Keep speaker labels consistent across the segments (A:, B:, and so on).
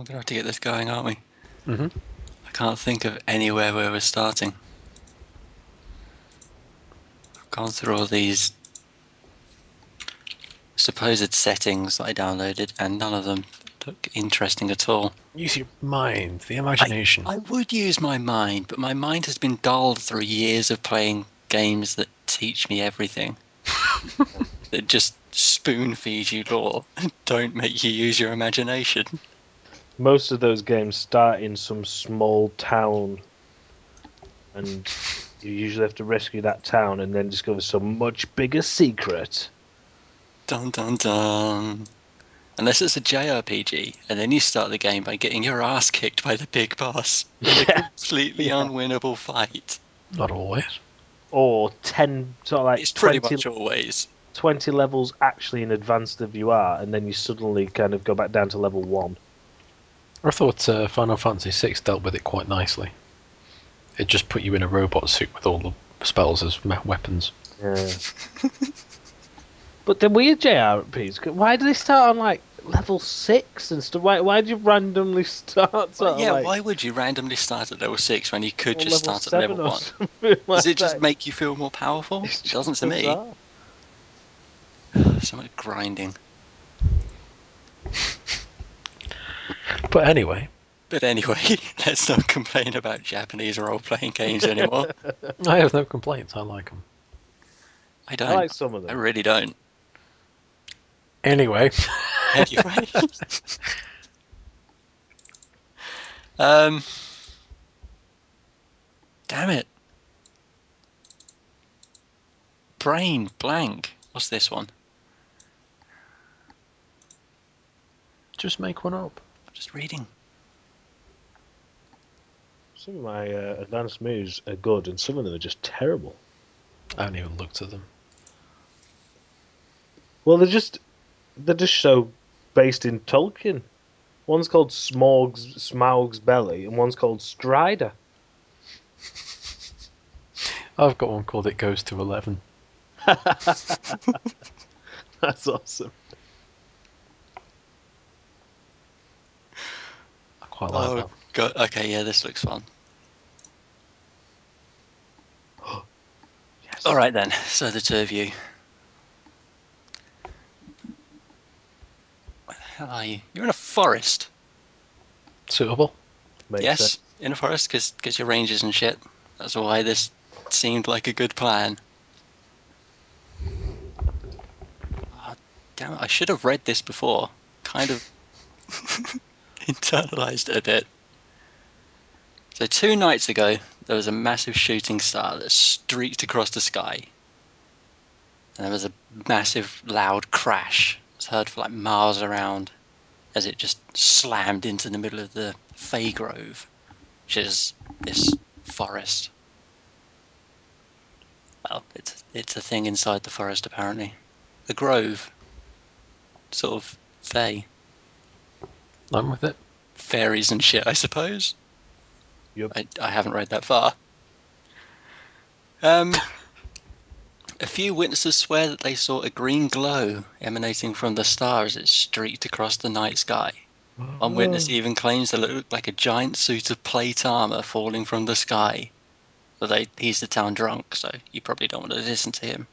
A: going to have to get this going, aren't we?
B: Mm-hmm.
A: I can't think of anywhere where we're starting. I've gone through all these supposed settings that I downloaded, and none of them look interesting at all.
B: Use your mind, the imagination.
A: I would use my mind, but my mind has been dulled through years of playing games that teach me everything. That just spoon feed you lore and don't make you use your imagination.
C: Most of those games start in some small town, and you usually have to rescue that town and then discover some much bigger secret.
A: Dun dun dun. Unless it's a JRPG, and then you start the game by getting your ass kicked by the big boss in a completely unwinnable fight.
B: Not always.
C: Or 10, sort of like
A: It's pretty
C: 20,
A: much always.
C: 20 levels actually in advance of you are, and then you suddenly kind of go back down to level 1.
B: I thought Final Fantasy VI dealt with it quite nicely. It just put you in a robot suit with all the spells as weapons.
C: Yeah. But the weird JRPGs, why do they start on like level 6 and stuff? Why do you randomly start?
A: Why would you randomly start at level 6 when you could just start at level 1? Does it just make you feel more powerful? It doesn't to me. So much grinding.
B: But anyway,
A: let's not complain about Japanese role-playing games anymore.
B: I have no complaints. I like them.
A: I don't.
C: I like some of them.
A: I really don't.
B: Anyway.
A: Damn it. Brain blank. What's this one?
B: Just make one up.
A: I'm just reading.
C: Some of my advanced moves are good, and some of them are just terrible.
B: I haven't even looked at them.
C: Well, they're just so based in Tolkien. One's called Smaug's Belly, and one's called Strider.
B: I've got one called It Goes to 11.
C: That's awesome.
B: I quite like that.
A: God. Okay, yeah, this looks fun.
C: Yes.
A: All right then. So the two of you. Where the hell are you? You're in a forest.
B: Suitable?
C: Makes
A: Yes,
C: sense.
A: in a forest because your rangers and shit. That's why this seemed like a good plan. Oh, damn it! I should have read this before. Kind of internalized it a bit. So 2 nights ago, there was a massive shooting star that streaked across the sky. And there was a massive, loud crash. It was heard for like miles around as it just slammed into the middle of the Fey Grove, which is this forest. Well, it's a thing inside the forest, apparently. The grove. Sort of Fey.
B: I'm with it.
A: Fairies and shit, I suppose.
C: Yep.
A: I haven't read that far. A few witnesses swear that they saw a green glow emanating from the star as it streaked across the night sky. One witness even claims that it looked like a giant suit of plate armor falling from the sky. But he's the town drunk, so you probably don't want to listen to him.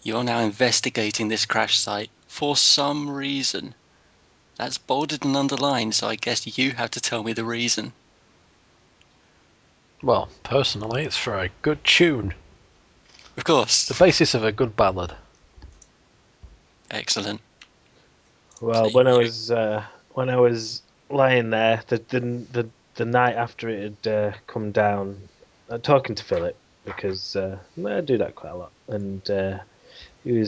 A: You're now investigating this crash site for some reason. That's bolded and underlined, so I guess you have to tell me the reason.
B: Well, personally, it's for a good tune.
A: Of course.
B: The basis of a good ballad.
A: Excellent.
C: Well, when I was lying there, the night after it had come down, talking to Philip because I do that quite a lot, and we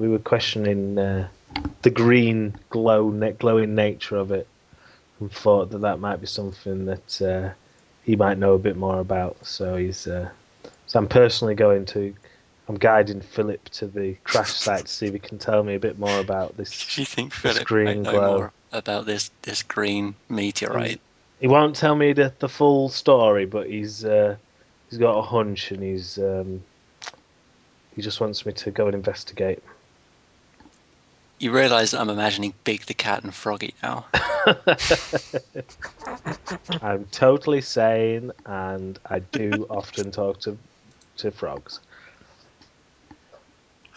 C: were questioning the green glowing nature of it, and thought that might be something that he might know a bit more about. So I'm personally I'm guiding Philip to the crash site to see if he can tell me a bit more about this.
A: Do you think Philip
C: green
A: might know
C: glow.
A: more about this green meteorite?
C: He won't tell me the full story, but he's got a hunch, and he just wants me to go and investigate.
A: You realise that I'm imagining Big the Cat and Froggy now.
C: I'm totally sane, and I do often talk to frogs.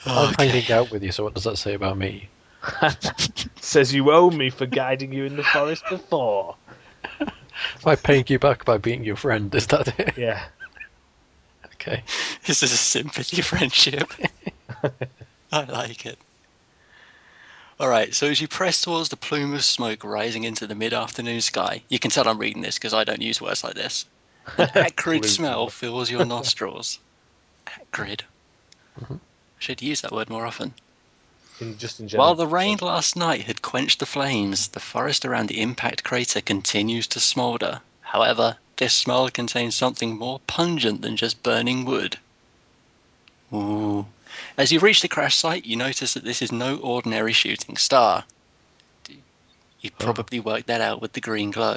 B: I'm
A: Okay.
B: hanging out with you, so what does that say about me?
C: Says you owe me for guiding you in the forest before.
B: By paying you back by being your friend, is that it?
C: Yeah.
B: Okay.
A: This is a sympathy friendship. I like it. Alright, so as you press towards the plume of smoke rising into the mid-afternoon sky, you can tell I'm reading this because I don't use words like this. An acrid
C: Plume.
A: smell fills your nostrils. Acrid.
B: Mhm.
A: Should use that word more often.
C: Just in general.
A: While the rain last night had quenched the flames, the forest around the impact crater continues to smoulder. However, this smell contains something more pungent than just burning wood. Ooh. As you reach the crash site, you notice that this is no ordinary shooting star. You probably worked that out with the green glow.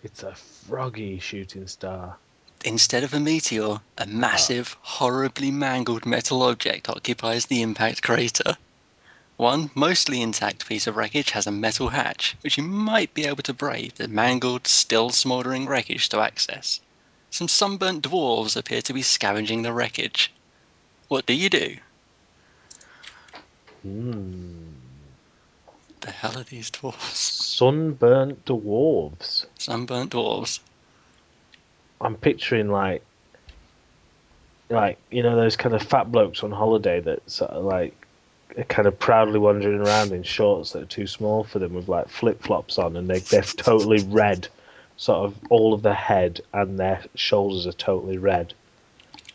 C: It's a froggy shooting star.
A: Instead of a meteor, a massive, horribly mangled metal object occupies the impact crater. One mostly intact piece of wreckage has a metal hatch, which you might be able to brave the mangled, still smouldering wreckage to access. Some sunburnt dwarves appear to be scavenging the wreckage. What do? The hell are these dwarves?
C: Sunburnt dwarves.
A: Sunburnt dwarves.
C: I'm picturing like you know those kind of fat blokes on holiday that sort of like are kind of proudly wandering around in shorts that are too small for them with like flip flops on, and they're totally red. Sort of all of their head and their shoulders are totally red,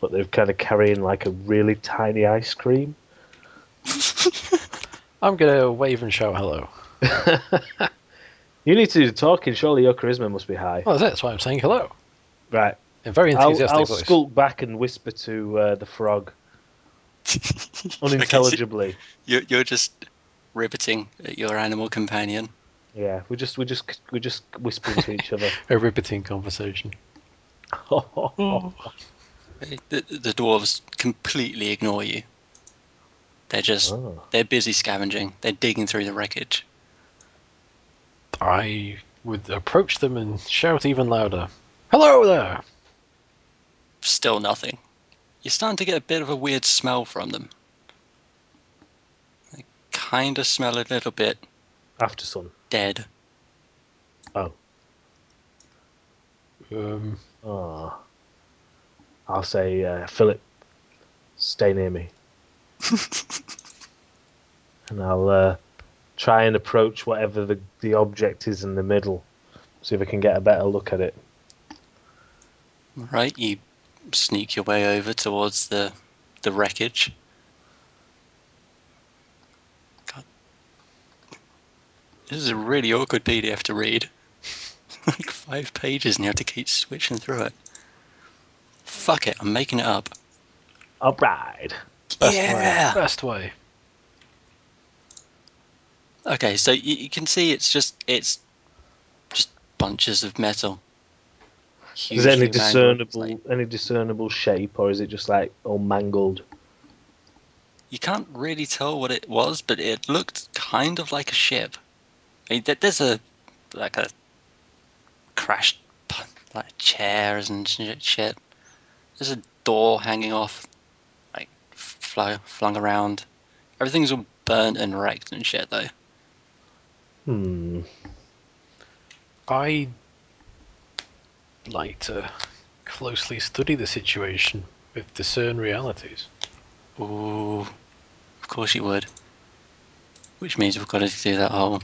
C: but they're kind of carrying like a really tiny ice cream.
B: I'm gonna wave and shout hello.
C: You need to do the talking. Surely your charisma must be high.
B: Well, that's why I'm saying hello.
C: Right.
B: In a very enthusiastic
C: I'll
B: voice.
C: skulk back and whisper to the frog unintelligibly.
A: Okay, so you're just riveting at your animal companion.
C: Yeah, we're just whispering to each other.
B: A riveting conversation.
A: The dwarves completely ignore you. They're busy scavenging. They're digging through the wreckage.
B: I would approach them and shout even louder. Hello there!
A: Still nothing. You're starting to get a bit of a weird smell from them. They kind of smell a little bit
C: After sun.
A: dead.
C: Oh. I'll say, Philip, stay near me. And I'll try and approach whatever the object is in the middle. See if I can get a better look at it.
A: Right, you sneak your way over towards the wreckage. God. This is a really awkward PDF to read. Like 5 pages and you have to keep switching through it. Fuck it, I'm making it up.
C: Alright.
B: Best way.
A: Okay, so you can see it's just bunches of metal.
C: Is there any
A: Hugely mangled.
C: discernible shape, or is it just like all mangled?
A: You can't really tell what it was, but it looked kind of like a ship. I mean, there's a crashed like chairs and shit. There's a door hanging off, like flung around. Everything's all burnt and wrecked and shit, though.
B: I'd like to closely study the situation with discern realities.
A: Ooh, of course you would. Which means we've got to do that whole...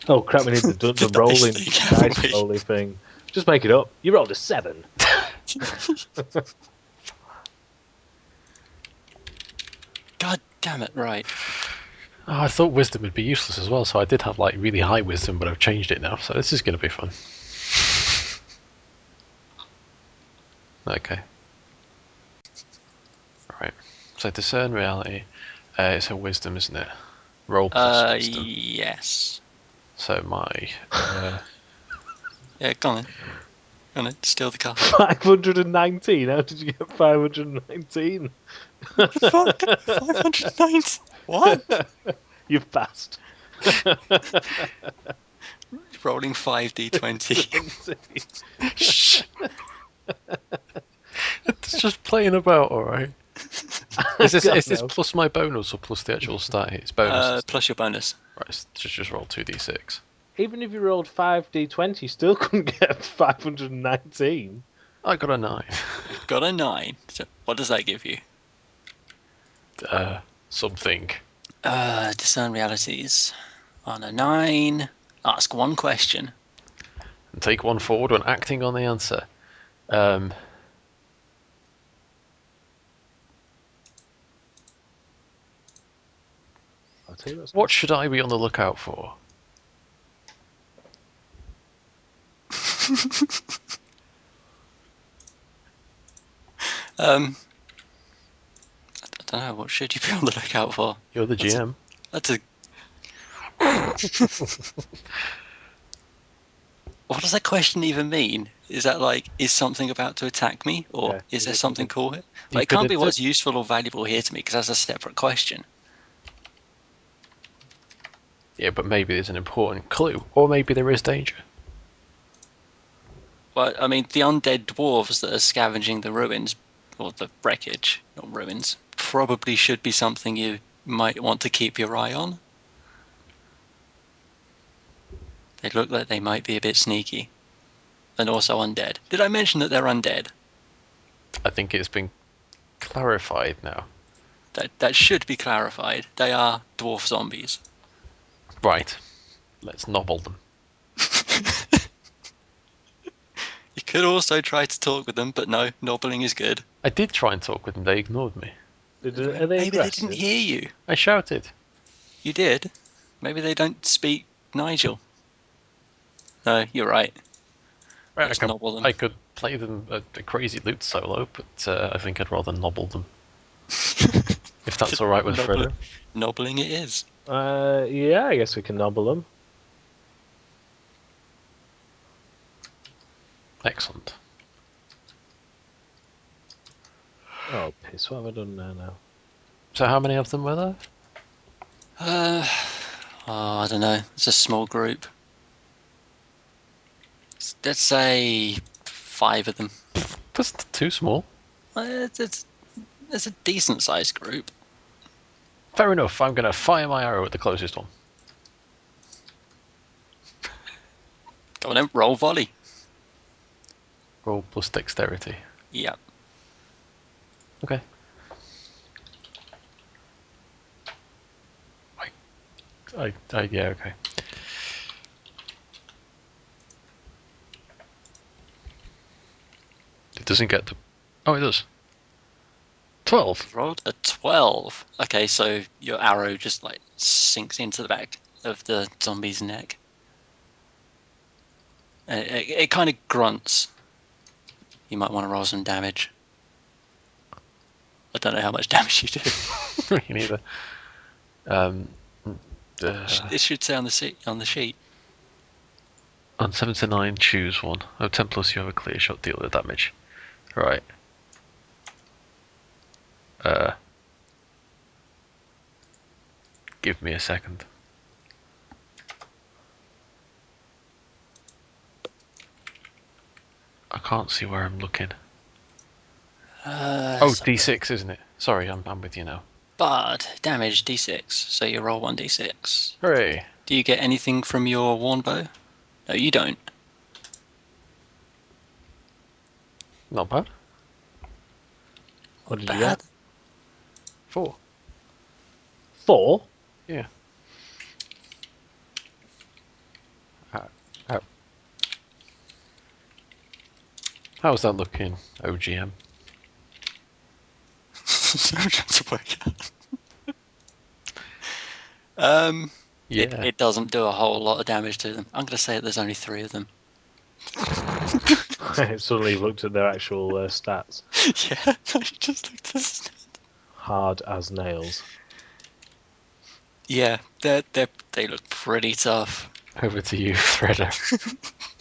C: Oh crap, we need the rolling dice rolling thing. Just make it up. You rolled a 7.
A: God damn it, right.
B: Oh, I thought wisdom would be useless as well, so I did have like really high wisdom, but I've changed it now, so this is going to be fun. Okay. Right. So discern reality. It's a wisdom, isn't it? Roll plus wisdom.
A: Yes.
B: So my...
A: Yeah, go on. Go on, steal the car.
C: 519? How did you get 519?
A: Fuck, 509. What?
C: You've passed.
A: Rolling 5d20.
B: Shh. It's just playing about, alright? Is this plus my bonus or plus the actual stat hit? It's bonus.
A: Plus your bonus.
B: Right, just roll 2d6.
C: Even if you rolled 5d20, you still couldn't get 519.
B: I got a 9.
A: Got a 9. So what does that give you?
B: Something.
A: Discern realities. On a 9, ask one question.
B: And take one forward when acting on the answer.
C: I'll tell you
B: What should I be on the lookout for?
A: I don't know, what should you be on the lookout for?
B: You're the GM.
A: That's a... What does that question even mean? Is that like, is something about to attack me? Or
C: Yeah,
A: is there something cool here?
B: You
A: But it can't
B: could
A: be
B: have
A: what's useful or valuable here to me, because that's a separate question.
B: Yeah, but maybe there's an important clue. Or maybe there is danger.
A: But, I mean, the undead dwarves that are scavenging the ruins, or the wreckage, not ruins, probably should be something you might want to keep your eye on. They look like they might be a bit sneaky. And also undead. Did I mention that they're undead?
B: I think it's been clarified now.
A: That should be clarified. They are dwarf zombies.
B: Right. Let's nobble them.
A: You could also try to talk with them, but no, nobbling is good.
B: I did try and talk with them. They ignored me.
C: Are they
A: Maybe they
C: aggressive?
A: didn't hear you.
B: I shouted.
A: You did. Maybe they don't speak Nigel. No, you're right.
B: Right,
A: Let's nobble them.
B: I could play them a crazy loot solo, but I think I'd rather nobble them. If that's alright with Freddo.
A: Nobbling it is.
C: Yeah, I guess we can nobble them.
B: Excellent.
C: Oh, piss. What have I done there now?
B: So how many of them were there?
A: I don't know. It's a small group. Let's say 5 of them.
B: That's too small.
A: It's a decent sized group.
B: Fair enough. I'm going to fire my arrow at the closest one.
A: Go on then, roll volley.
B: Roll plus dexterity.
A: Yep.
B: Okay. Yeah, okay. It doesn't get to... Oh, it does. 12.
A: Rolled a 12. Okay, so your arrow just like sinks into the back of the zombie's neck. It kind of grunts. You might want to roll some damage. I don't know how much damage you do.
B: Me neither.
A: It should say on the sheet.
B: On 7 to 9, choose one. Oh, 10 plus, you have a clear shot deal with damage. Right. Give me a second. I can't see where I'm looking. Oh, D6, isn't it? Sorry, I'm with you now.
A: Bard, damage d6. So you roll 1d6.
B: Hooray!
A: Do you get anything from your worn bow? No, you don't.
B: Not bad.
C: What did
A: Bad.
C: you get?
B: 4.
C: 4?
B: Yeah. How's that looking, OGM?
A: I'm trying to work out.
B: Yeah.
A: It doesn't do a whole lot of damage to them. I'm going to say that there's only 3 of them.
C: I suddenly looked at their actual stats.
A: Yeah, I just looked at this.
C: Hard as nails.
A: Yeah, they look pretty tough.
B: Over to you, Freddo.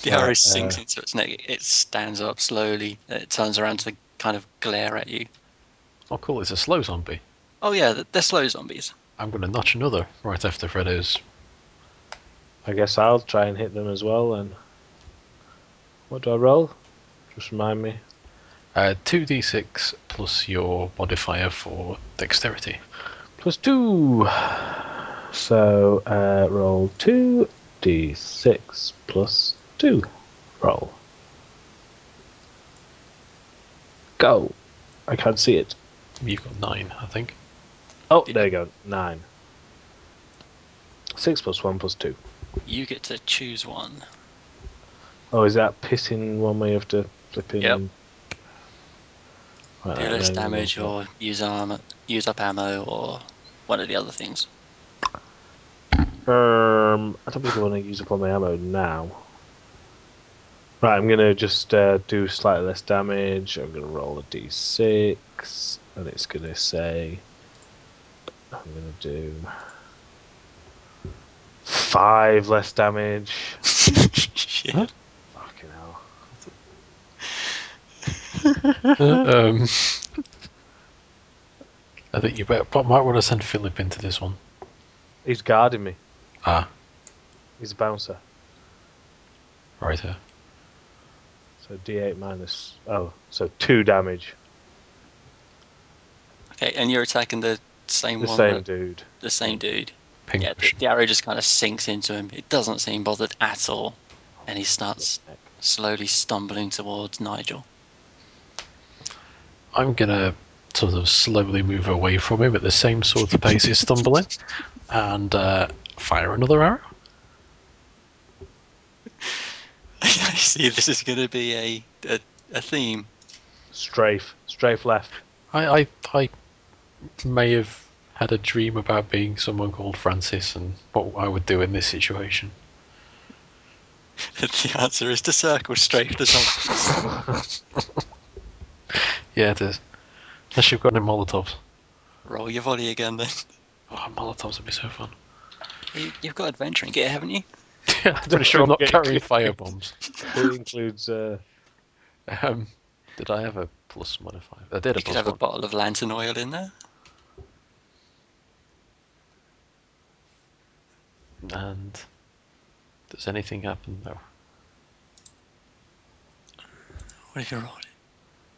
A: The arrow sinks into its neck. It stands up slowly. It turns around to kind of glare at you.
B: Oh, cool. It's a slow zombie.
A: Oh yeah, they're slow zombies.
B: I'm going to notch another right after Freddo's.
C: I guess I'll try and hit them as well. And what do I roll? Just remind me.
B: 2d6 plus your modifier for dexterity.
C: +2. So roll 2d6 plus 2. Roll. Go. I can't see it.
B: You've got 9, I think.
C: Oh, there you go. 9. 6 plus 1 plus 2.
A: You get to choose one.
C: Oh, is that pissing one way you have to flip in?
A: Yep.
C: Right,
A: Do less damage
C: roll
A: or use up ammo or one of the other things.
C: I don't think I want to use up all my ammo now. Right, I'm going to just do slightly less damage. I'm going to roll a d6, and it's going to say... I'm going to do 5 less damage.
A: Shit.
C: Huh? Fucking hell.
B: I think you might want to send Philip into this one.
C: He's guarding me.
B: Ah,
C: He's a bouncer.
B: right here.
C: So d8 minus... Oh, so 2 damage.
A: Okay, and you're attacking the same
C: The
A: one.
C: same dude.
A: The same dude.
B: Pink
A: Yeah,
B: cushion.
A: the arrow just kind of sinks into him. It doesn't seem bothered at all. And he starts slowly stumbling towards Nigel.
B: I'm going to sort of slowly move away from him at the same sort of pace he's stumbling and fire another arrow.
A: I see this is going to be a theme.
C: Strafe left.
B: I may have had a dream about being someone called Francis and what I would do in this situation.
A: The answer is to circle strafe the zombies.
B: Yeah, it is. Unless you've got any Molotovs.
A: Roll your volley again then.
B: Oh, Molotovs would be so fun.
A: You've got adventuring gear, haven't you?
B: I'm pretty sure I'm not carrying firebombs.
C: It includes...
B: Did I have a plus modifier? I did a
A: You could
B: plus
A: have a
B: one.
A: bottle of lantern oil in there.
B: And does anything happen? No.
A: What have you rolled?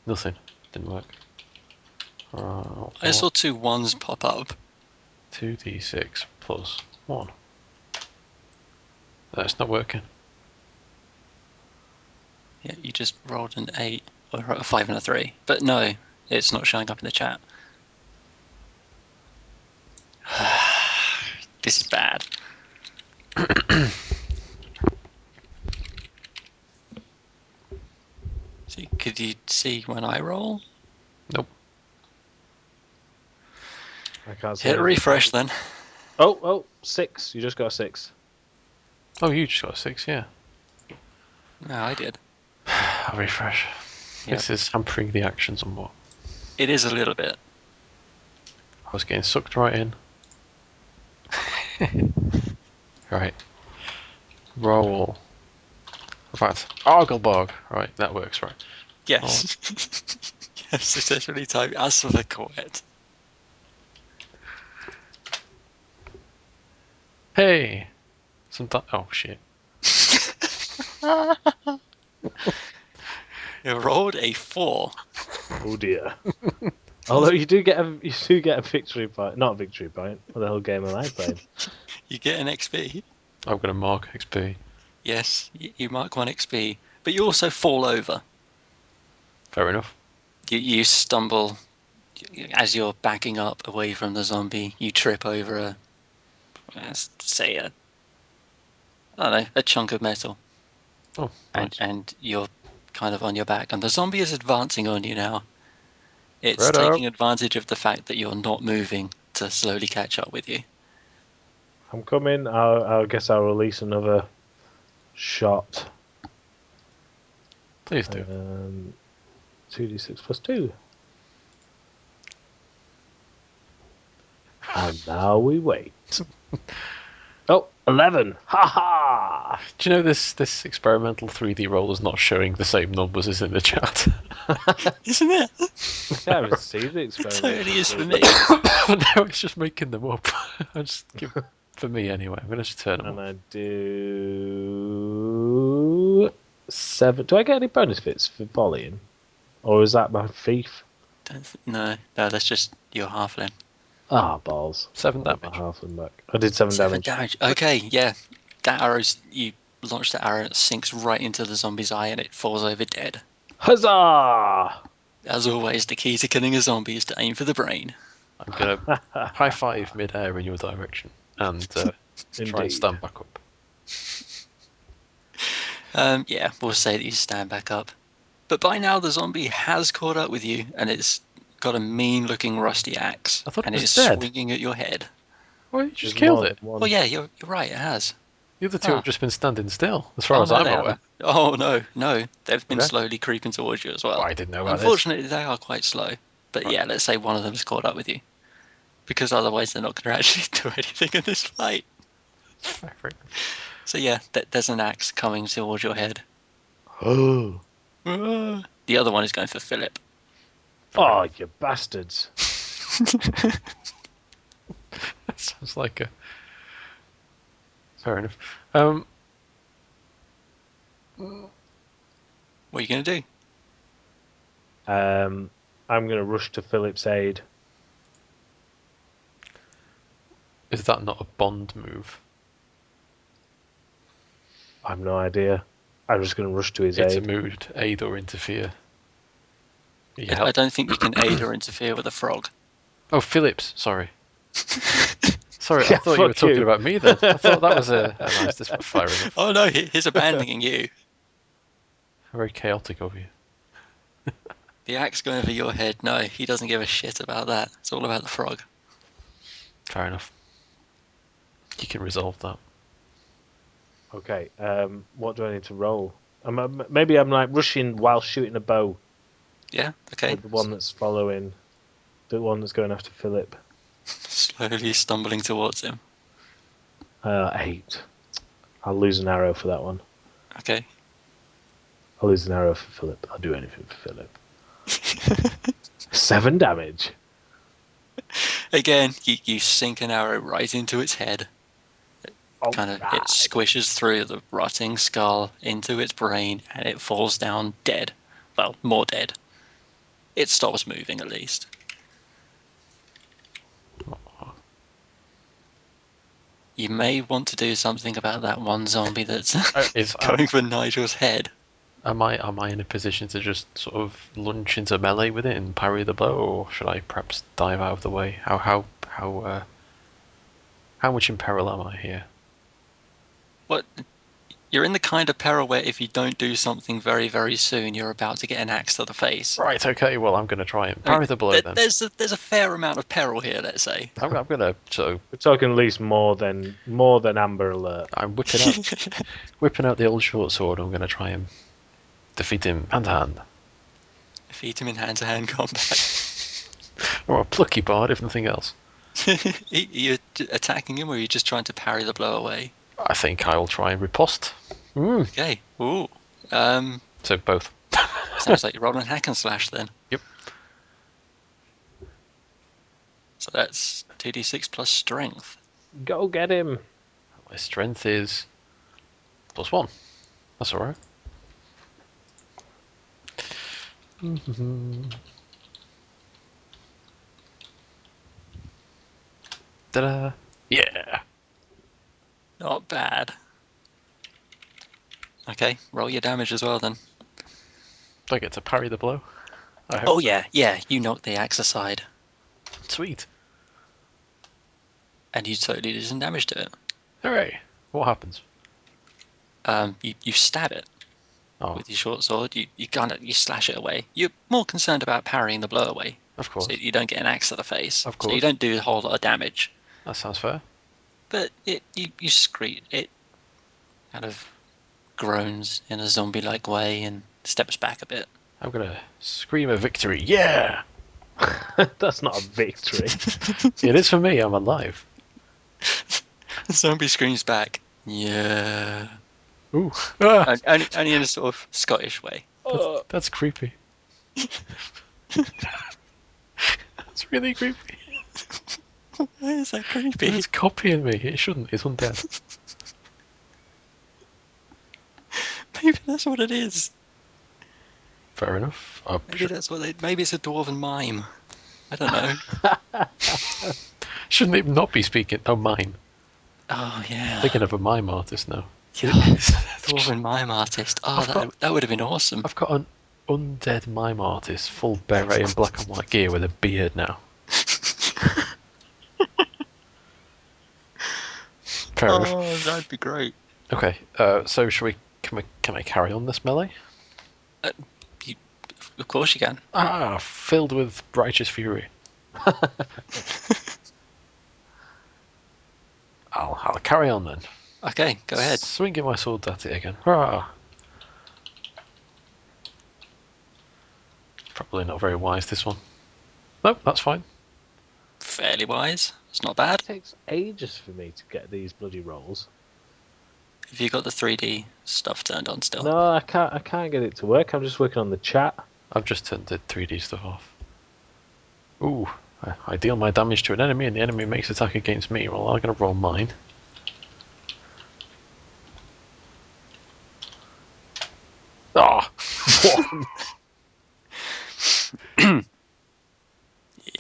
B: Nothing. Didn't work.
A: I saw 2 1s pop up.
B: 2d6 plus 1. That's not working.
A: Yeah, you just rolled an 8 or a 5 and a 3. But no, it's not showing up in the chat. This is bad. See, could you see when I roll?
B: Nope.
C: I can't see
A: Hit
C: anything.
A: refresh then.
C: Oh, 6. You just got a 6.
B: Oh, you just got a 6, yeah.
A: No, I did.
B: I'll refresh.
A: Yep.
B: This is hampering the action somewhat.
A: It is a little bit.
B: I was getting sucked right in. Right. Roll. In fact, Argleborg. Right, that works, right.
A: Yes. Yes, successfully typed as for the quet.
B: Hey! Oh, shit.
A: You rolled a 4.
C: Oh dear. Although you do get a victory point, not a victory point. What the hell game am I playing?
A: You get an XP.
B: I'm going to mark XP.
A: Yes, you mark 1 XP. But you also fall over.
B: Fair enough.
A: You stumble as you're backing up away from the zombie. You trip over a chunk of metal.
B: Oh, nice.
A: And you're kind of on your back. And the zombie is advancing on you now. It's
B: Freddo.
A: taking advantage of the fact that you're not moving to slowly catch up with you.
C: I'm coming. I guess I'll release another shot.
B: Please do.
C: 2d6 plus 2. And now we wait. Oh, 11. Ha ha!
B: Do you know this experimental 3D roll is not showing the same numbers as in the chat?
A: Isn't it?
C: I haven't seen the
A: It
C: experiment.
A: totally is for me.
B: No, it's just making them up. I just give, for me anyway. I'm gonna just turn them
C: And
B: off.
C: I do 7. Do I get any bonus bits for volleying, or is that my thief?
A: No, that's just your halfling.
C: Ah, balls.
B: 7
C: I'll have
B: damage.
C: my halfling back. I did 7 damage.
A: Okay, yeah. That arrow's you launch the arrow, it sinks right into the zombie's eye, and it falls over dead.
C: Huzzah!
A: As always, the key to killing a zombie is to aim for the brain.
B: I'm gonna high five mid-air in your direction and try and
C: Indeed.
B: stand back up.
A: Yeah, we'll say that you stand back up. But by now the zombie has caught up with you, and it's got a mean-looking rusty axe,
B: I thought it
A: and
B: was
A: it's
B: dead.
A: swinging at your head.
B: Well, you just
C: There's
B: killed
C: more
B: it.
C: than one.
A: Oh yeah, you're right. It has.
B: The other two
A: Ah.
B: have just been standing still, as far
A: Oh,
B: as
A: no,
B: I'm
A: they
B: aware.
A: haven't. Oh no, they've been
B: Okay.
A: slowly creeping towards you as well.
B: Oh, I didn't know about this.
A: Unfortunately, they are quite slow. But
B: Right.
A: yeah, let's say one of them has caught up with you, because otherwise they're not going to actually do anything in this fight.
B: Fair enough.
A: So yeah, there's an axe coming towards your head.
C: Oh,
A: The other one is going for Philip.
C: oh, you bastards!
B: That sounds like a. Fair enough.
A: What are you going to do?
C: I'm gonna rush to Philip's aid.
B: Is that not a Bond move?
C: I've no idea. I'm just gonna rush to his
B: It's a
C: aid.
B: mood, aid or interfere. You
A: I
B: help.
A: don't think you can aid or interfere with a frog.
B: Oh, Phillips. Sorry. Sorry,
C: Yeah,
B: I thought you were
C: fuck
B: talking
C: you.
B: about me then. I thought that was a nice fire enough.
A: Oh no, he's abandoning you.
B: Very chaotic of you.
A: The axe going over your head. No, he doesn't give a shit about that. It's all about the frog.
B: Fair enough. You can resolve that.
C: Okay. What do I need to roll? Maybe I'm like rushing while shooting a bow.
A: Yeah. Okay.
C: With the one that's following, the one that's going after Philip.
A: Slowly stumbling towards him.
C: 8. I'll lose an arrow for that one.
A: Okay.
C: I'll lose an arrow for Philip. I'll do anything for Philip. 7 damage.
A: Again, you sink an arrow right into its head. It squishes through the rotting skull into its brain, and it falls down dead. Well, more dead. It stops moving at least. You may want to do something about that one zombie that's going for Nigel's head.
B: Am I in a position to just sort of launch into melee with it and parry the blow, or should I perhaps dive out of the way? How much in peril am I here?
A: What? You're in the kind of peril where if you don't do something very, very soon, you're about to get an axe to the face.
B: Right. Okay. Well, I'm going to try and parry the blow then.
A: There's a fair amount of peril here, let's say.
B: I'm going to
C: We're talking at least more than Amber Alert.
B: I'm whipping out the old short sword. I'm going to try and defeat him hand to hand.
A: Defeat him in hand-to-hand combat.
B: Or a plucky bard, if nothing else.
A: You're attacking him, or are you just trying to parry the blow away?
B: I think I will try and riposte.
A: Okay. Ooh.
B: So both.
A: Sounds like you're rolling hack and slash then.
B: Yep.
A: So that's 2d6 plus strength.
C: Go get him.
B: My strength is +1. That's alright. Ta-da! Yeah!
A: Not bad. Okay, roll your damage as well then.
B: Do I get to parry the blow? I hope
A: Oh yeah, you knocked the axe aside.
B: Sweet.
A: And you totally did some damage to it.
B: Hooray! What happens?
A: You stab it with your short sword. You slash it away. You're more concerned about parrying the blow away.
B: Of course.
A: So you don't get an axe to the face.
B: Of course.
A: So you don't do a whole lot of damage.
B: That sounds fair.
A: But you screech. It kind of groans in a zombie-like way and steps back a bit.
B: I'm gonna scream a victory. Yeah!
C: That's not a victory.
B: It is for me. I'm alive.
A: The zombie screams back. Yeah.
B: Ooh. Ah,
A: Only in a sort of Scottish way.
B: that's creepy. That's really creepy.
A: Why is that creepy?
B: It's copying me. It shouldn't. It's undead.
A: Maybe that's what it is.
B: Fair enough.
A: Maybe that's what maybe it's a dwarven mime. I don't know.
B: Shouldn't it not be speaking? Oh, mime.
A: Oh yeah.
B: Thinking of a mime artist now.
A: Yeah. Dwarven mime artist. Oh, that would have been awesome.
B: I've got an undead mime artist, full beret and black and white gear with a beard now. Fair enough.
A: Oh, that'd be great.
B: Okay, so can I carry on this melee?
A: Of course you can.
B: Ah, filled with righteous fury. I'll carry on then.
A: Okay, go ahead.
B: Swinging my sword at it again. Hurrah! Probably not very wise, this one. Nope, that's fine.
A: Fairly wise. It's not bad.
C: It takes ages for me to get these bloody rolls.
A: Have you got the 3D stuff turned on still?
C: No, I can't get it to work. I'm just working on the chat.
B: I've just turned the 3D stuff off. Ooh, I deal my damage to an enemy and the enemy makes attack against me. Well, I'm going to roll mine. Ah!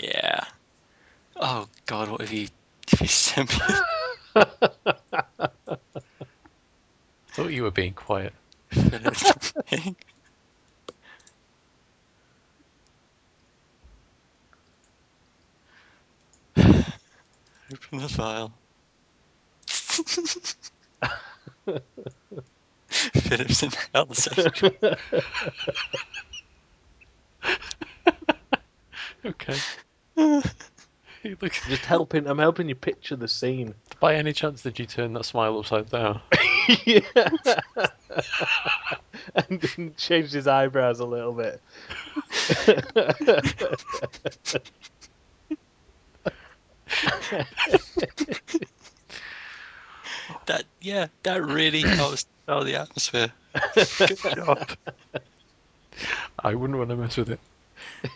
A: Yeah. Oh god, what have you sent me?
B: Thought you were being quiet.
A: Open the file. Philip's in hell section.
B: Okay. He looks.
C: Just helping. I'm helping you picture the scene.
B: By any chance, did you turn that smile upside down?
C: Yeah. And then changed his eyebrows a little bit.
A: That really helps sell the atmosphere. Good job.
B: I wouldn't want to mess with it.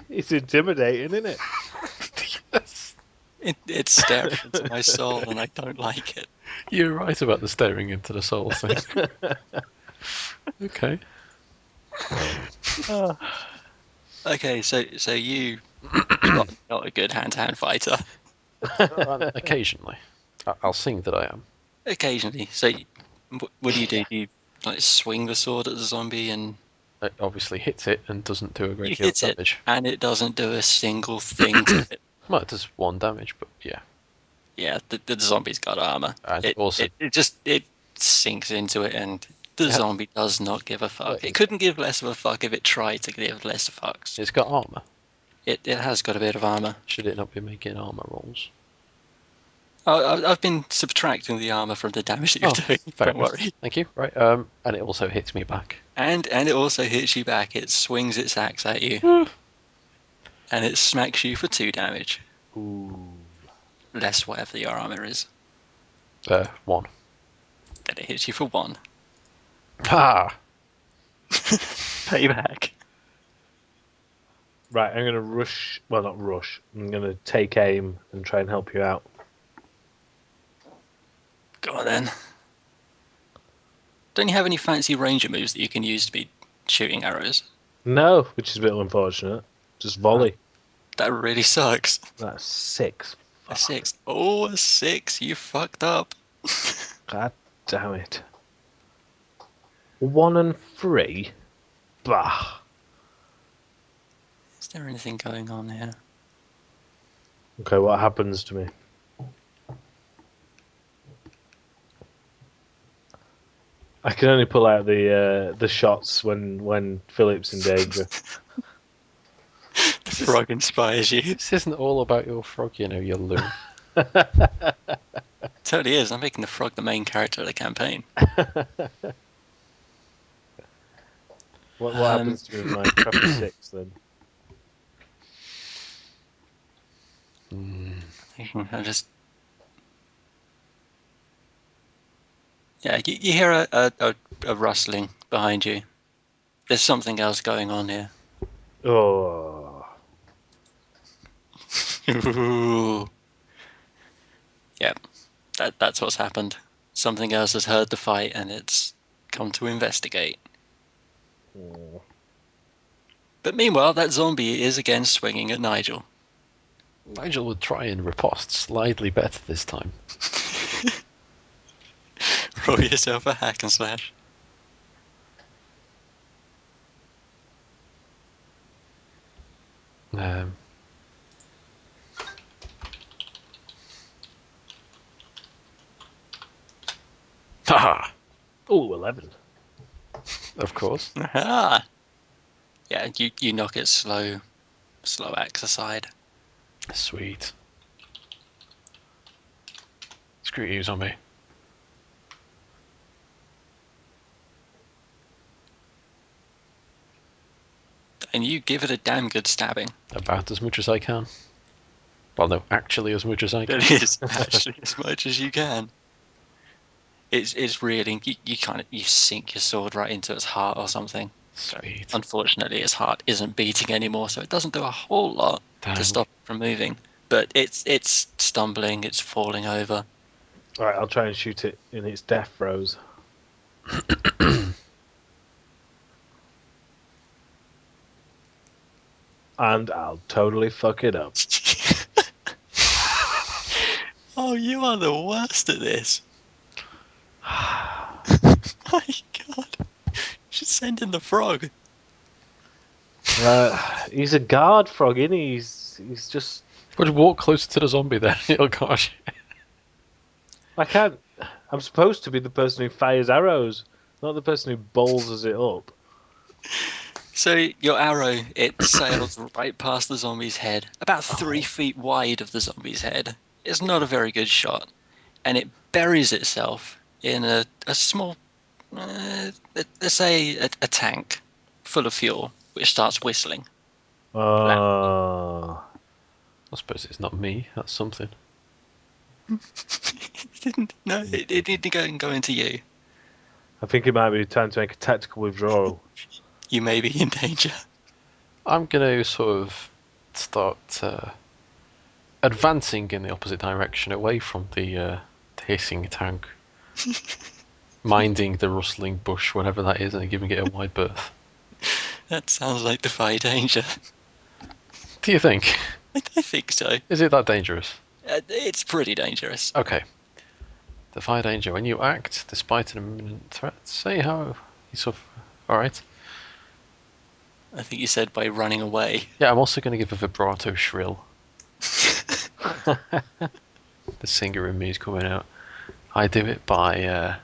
C: It's intimidating, isn't it?
B: Yes.
A: It's staring into my soul and I don't like it.
B: You're right about the staring into the soul thing. Okay.
A: Okay, so you're not a good hand-to-hand fighter.
B: Occasionally. I'll sing that I am.
A: Occasionally. So what do you do? Do you like swing the sword at the zombie and
B: It obviously hits it and doesn't do a great
A: you
B: deal of
A: hit it
B: damage.
A: and it doesn't do a single thing to it?
B: Well, it does 1 damage, but yeah.
A: Yeah, the zombie's got armor.
B: And
A: It
B: also,
A: it sinks into it and the zombie does not give a fuck.
B: Well,
A: It couldn't give less of a fuck if it tried to give less fucks.
B: it's got armor.
A: It has got a bit of armor.
B: Should it not be making armor rolls?
A: I've been subtracting the armor from the damage that you're doing.
B: Fair
A: Don't
B: enough.
A: worry.
B: Thank you. Right. And it also hits me back.
A: And it also hits you back. It swings its axe at you. And it smacks you for 2 damage.
C: Ooh.
A: Less whatever your armor is.
B: 1.
A: Then it hits you for 1.
B: Ah!
A: Payback.
C: Right, I'm gonna rush. Well, not rush. I'm gonna take aim and try and help you out.
A: Go on then. Don't you have any fancy ranger moves that you can use to be shooting arrows?
C: No, which is a bit unfortunate. Just volley.
A: That really sucks.
C: That's 6.
A: A 6. Oh, a 6. You fucked up.
C: God damn it. 1 and 3. Bah.
A: Is there anything going on here?
C: Okay, what happens to me? I can only pull out the shots when Philip's in danger.
A: The frog inspires you.
B: This isn't all about your frog, you know, you loon.
A: Totally is. I'm making the frog the main character of the campaign.
C: What happens to me with my crappy 6 then?
A: I just... Yeah, you hear a rustling behind you. There's something else going on here.
C: Oh.
A: Ooh. Yep, that's what's happened. Something else has heard the fight and it's come to investigate.
C: Oh.
A: But meanwhile, that zombie is again swinging at Nigel.
B: Nigel would try and riposte slightly better this time.
A: Roll yourself a hack and slash.
B: Um, Haha!
C: Ooh, 11.
B: Of course.
A: Aha! Yeah, you knock it slow axe aside.
B: Sweet. Screw you, zombie.
A: And you give it a damn good stabbing.
B: About as much as I can. Well, no, actually as much as I can.
A: That is actually as much as you can. It's really you sink your sword right into its heart or something.
B: Sweet.
A: Unfortunately, its heart isn't beating anymore, so it doesn't do a whole lot
B: Damn.
A: to stop it from moving. But it's stumbling, it's falling over.
C: Alright, I'll try and shoot it in its death throes. And I'll totally fuck it up.
A: Oh, you are the worst at this. My God. You should send in the frog.
C: He's a guard frog, isn't he? He's just...
B: Would you walk closer to the zombie then? Oh gosh.
C: I can't... I'm supposed to be the person who fires arrows, not the person who bowls it up.
A: So your arrow, it sails right past the zombie's head, about 3 feet wide of the zombie's head. It's not a very good shot, and it buries itself in a small, let's say a tank full of fuel, which starts whistling.
C: Oh.
B: I suppose it's not me. That's something.
A: It didn't go into you.
C: I think it might be time to make a tactical withdrawal.
A: You may be in danger.
B: I'm going to sort of start advancing in the opposite direction, away from the hissing tank, minding the rustling bush, whatever that is, and giving it a wide berth.
A: That sounds like defy danger.
B: Do you think?
A: I think so.
B: Is it that dangerous?
A: It's pretty dangerous.
B: Okay. Defy danger. When you act, despite an imminent threat, say how you sort of... Alright.
A: I think you said by running away.
B: Yeah, I'm also going to give a vibrato shrill. The singer in me is coming out. I do it by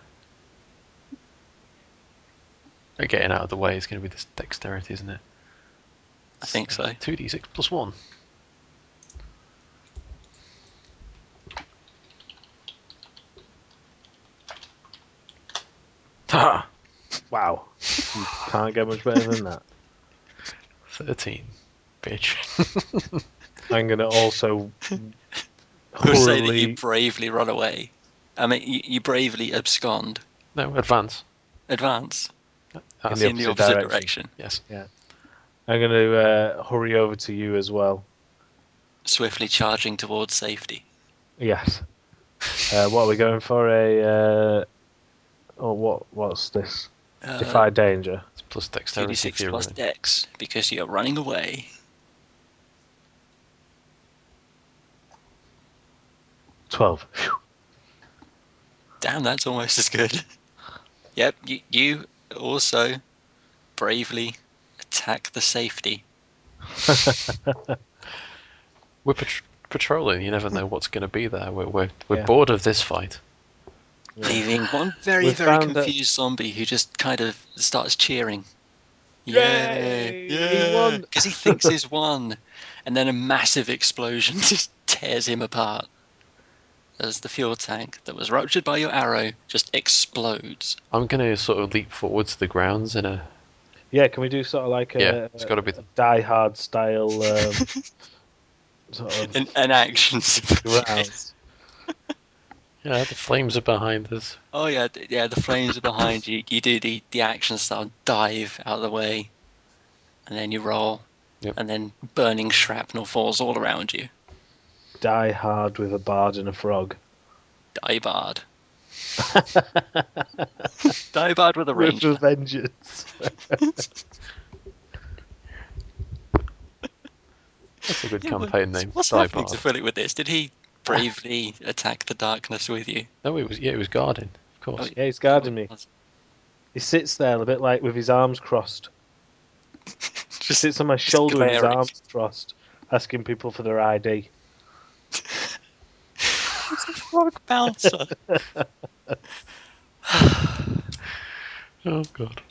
B: getting out of the way. It's going to be this dexterity, isn't it?
A: I think so.
B: 2d6 plus 1. Ha!
C: Wow. You can't get much better than that.
B: 13. Bitch.
C: I'm going to also
A: I would say that you
C: hurriedly...
A: bravely run away. I mean, you bravely abscond.
B: No, advance.
A: Advance.
C: in
A: It's in the opposite direction.
B: Yes.
C: I'm going to hurry over to you as well.
A: Swiftly charging towards safety.
C: Yes. What are we going for? What's this? Defy danger.
B: It's plus dexterity if
A: 2d6
B: you're
A: plus
B: running.
A: dex, because you're running away.
C: 12.
A: Damn, that's almost as good. Yep, you also bravely attack the safety.
B: We're patrolling. You never know what's going to be there. We're
C: Yeah.
B: bored of this fight.
A: Leaving one very,
C: We've
A: very
C: found that-
A: confused zombie who just kind of starts cheering.
C: Yay! He won!
A: Because he thinks he's won. And then a massive explosion just tears him apart. As the fuel tank that was ruptured by your arrow just explodes.
B: I'm going to sort of leap forward to the grounds in a...
C: Yeah, can we do sort of like
B: Yeah, it's gotta be
C: a Die Hard style sort of
A: An action sequence.
C: rounds?
B: Yeah, the flames are behind us.
A: Oh yeah, yeah. The flames are behind you. You do the action style dive out of the way, and then you roll,
B: Yep.
A: and then burning shrapnel falls all around you.
C: Die hard with a bard and a frog.
A: Die bard. Die bard with a
C: With
A: ranger.
C: a vengeance.
B: That's a good
A: Yeah,
B: campaign name.
A: what's
B: Die
A: happening to
B: Bard.
A: Philip with this? Did he bravely attack the darkness with you?
B: No, it was guarding, of course.
A: Oh,
C: Yeah, he's guarding me. He sits there a bit like with his arms crossed. He sits on my shoulder with his
A: glaring.
C: arms crossed, asking people for their ID.
A: It's a frog bouncer.
B: Oh god.